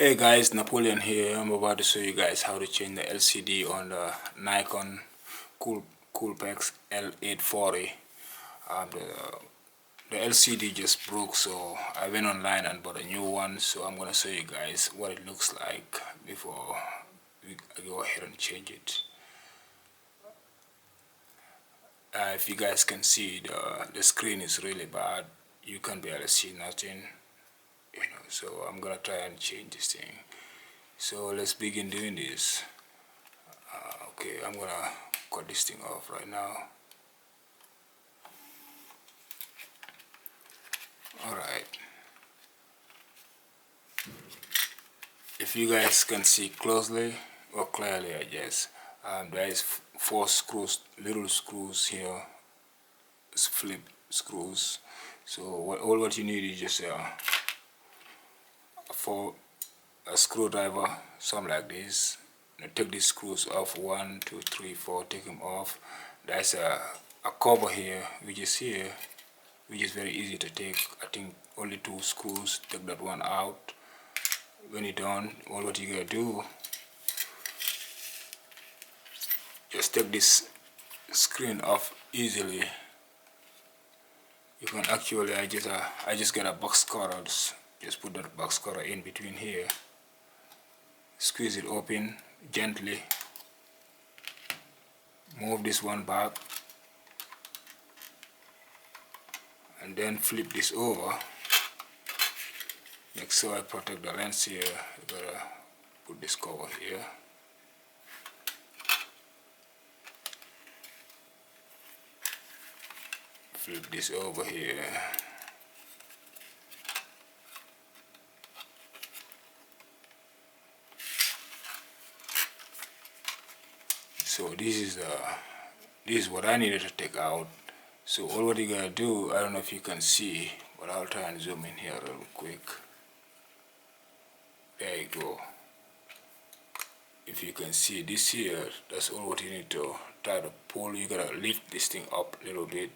Hey guys, Napoleon here. I'm about to show you guys how to change the LCD on the Nikon COOLPIX l840. The LCD just broke, so I went online and bought a new one. So I'm gonna show you guys what it looks like before we go ahead and change it. If you guys can see, the screen is really bad. You can barely see nothing. So I'm gonna try and change this thing. So let's begin doing this. Okay, I'm gonna cut this thing off right now. Alright, if you guys can see closely or clearly, I guess, there is 4 screws, little screws here, flip screws. So all what you need is just for a screwdriver, something like this. Now take these screws off, 1, 2, 3, 4, take them off. There's a cover here, which is very easy to take. I think only 2 screws. Take that one out. When you're done, all what you gotta do, just take this screen off easily. You can actually, I just get a box cutter. Just put that box cutter in between here. Squeeze it open gently. Move this one back, and then flip this over. Make sure I protect the lens here. You gotta put this cover here. Flip this over here. So this is what I needed to take out. So all what you gotta do, I don't know if you can see, but I'll try and zoom in here real quick. There you go. If you can see this here, that's all what you need to try to pull. You gotta lift this thing up a little bit.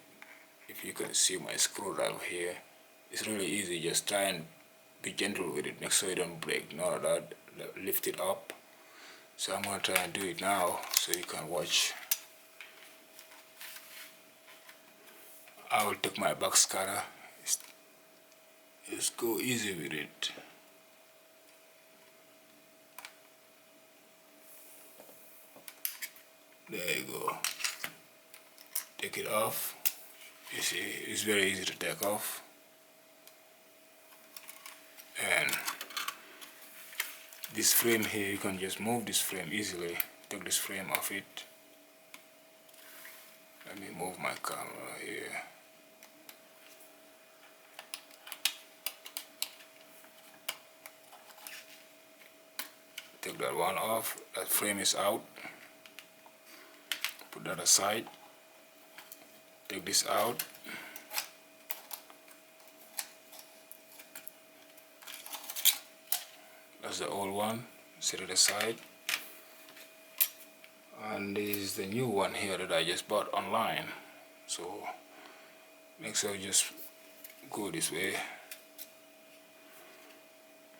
If you can see my screwdriver here, it's really easy. Just try and be gentle with it. Make sure you don't break. None of that. Lift it up. So I'm gonna try and do it now so you can watch. I will take my box cutter. Just go easy with it. There you go. Take it off. You see, it's very easy to take off. And this frame here, you can just move this frame easily. Take this frame off it. Let me move my camera here. Take that one off. That frame is out. Put that aside. Take this out. That's the old one. Set it aside. And this is the new one here that I just bought online. So make sure you just go this way.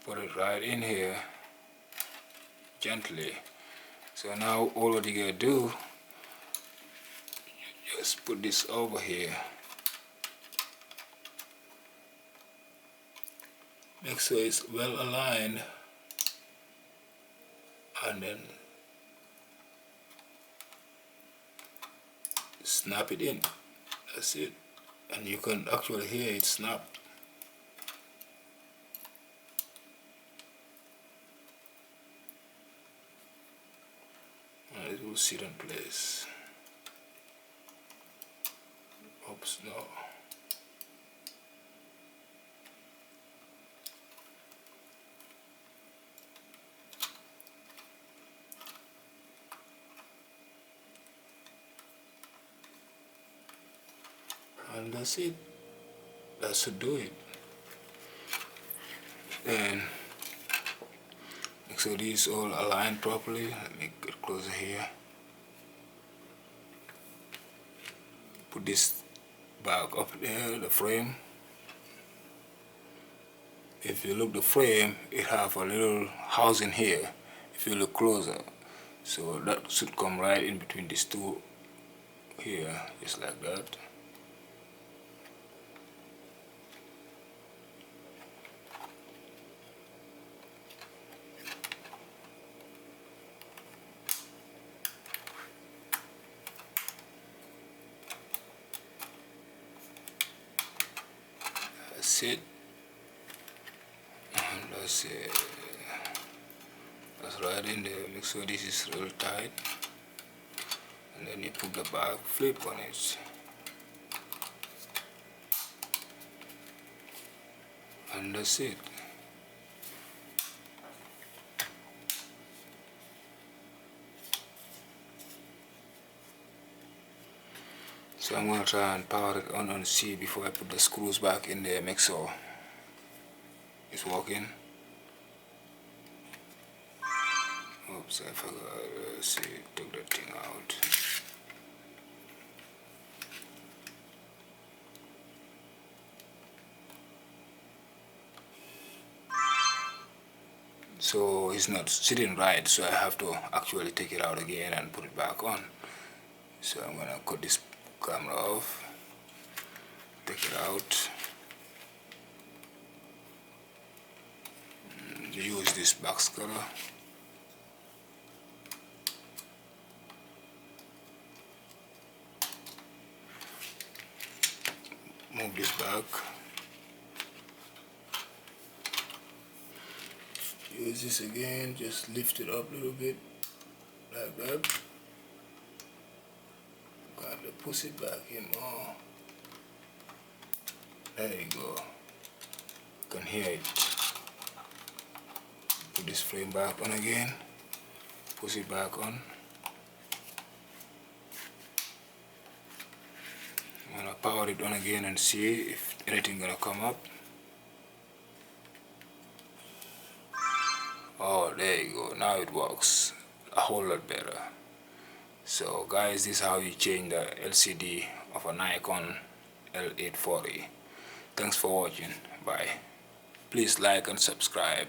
Put it right in here gently. So now all what you gotta do, just put this over here. Make sure it's well aligned, and then snap it in. That's it. And you can actually hear it snap. And it will sit in place. Oops, no. And that's it. That should do it. And make sure these all aligned properly. Let me get closer here. Put this back up there, the frame. if you look the frame, it have a little housing here if you look closer, so that should come right in between these two here, just like that. That's it. And that's right in there. Make sure this is real tight, and then you put the back flip on it, and that's it. So I'm gonna try and power it on and see before I put the screws back in there, make sure it's working. Oops, I forgot. Let's see, took that thing out. So it's not sitting right, so I have to actually take it out again and put it back on. So I'm gonna cut this camera off, take it out, use this box cutter. Move this back. Use this again, just lift it up a little bit, like that. Got to push it back in more. There you go. You can hear it. Put this frame back on again. Push it back on. I'm gonna power it on again and see if anything gonna come up. Oh, there you go. Now it works a whole lot better. So guys, this is how you change the LCD of a Nikon L840. Thanks for watching. Bye. Please like and subscribe.